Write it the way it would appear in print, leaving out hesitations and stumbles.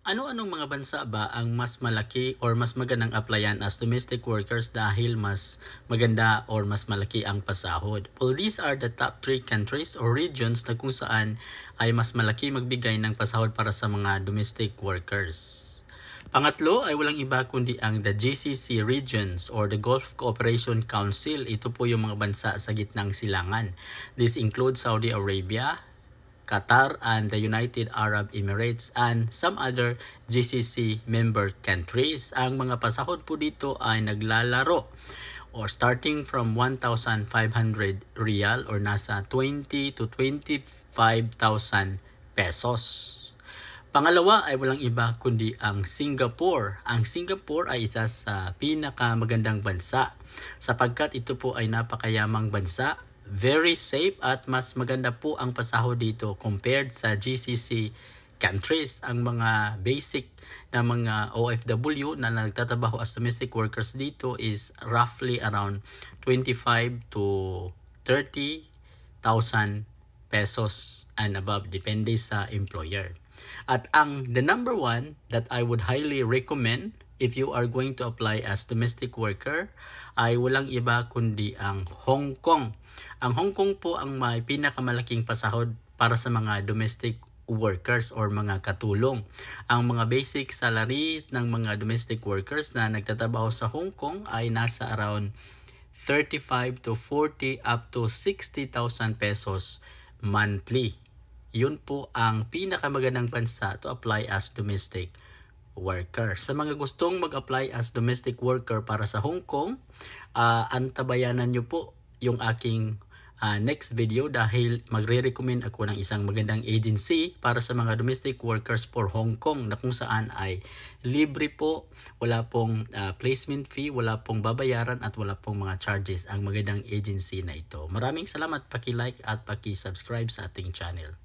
Ano-anong mga bansa ba ang mas malaki or mas magandang applyan as domestic workers dahil mas maganda or mas malaki ang pasahod? Well, these are the top 3 countries or regions na kung saan ay mas malaki magbigay ng pasahod para sa mga domestic workers. Pangatlo ay walang iba kundi ang the GCC regions or the Gulf Cooperation Council. Ito po yung mga bansa sa gitnang silangan. This includes Saudi Arabia, Qatar and the United Arab Emirates and some other GCC member countries. Ang mga pasahod po dito ay naglalaro or starting from 1,500 riyal or nasa 20 to 25,000 pesos. Pangalawa ay walang iba kundi ang Singapore. Ang Singapore ay isa sa pinakamagandang bansa sapagkat ito po ay napakayamang bansa, very safe at mas maganda po ang pasahod dito compared sa GCC countries. Ang mga basic na mga OFW na nagtatrabaho as domestic workers dito is roughly around 25 to 30,000 pesos and above depende sa employer. At the number one that I would highly recommend if you are going to apply as domestic worker ay walang iba kundi ang Hong Kong. Ang Hong Kong po ang may pinakamalaking pasahod para sa mga domestic workers or mga katulong. Ang mga basic salaries ng mga domestic workers na nagtatrabaho sa Hong Kong ay nasa around 35 to 40 up to 60,000 pesos monthly. Yun po ang pinakamagandang bansa to apply as domestic worker. Sa mga gustong mag-apply as domestic worker para sa Hong Kong, antabayanan nyo po yung aking next video dahil magre-recommend ako ng isang magandang agency para sa mga domestic workers for Hong Kong na kung saan ay libre po, wala pong placement fee, wala pong babayaran at wala pong mga charges ang magandang agency na ito. Maraming salamat, paki-like at paki-subscribe sa ating channel.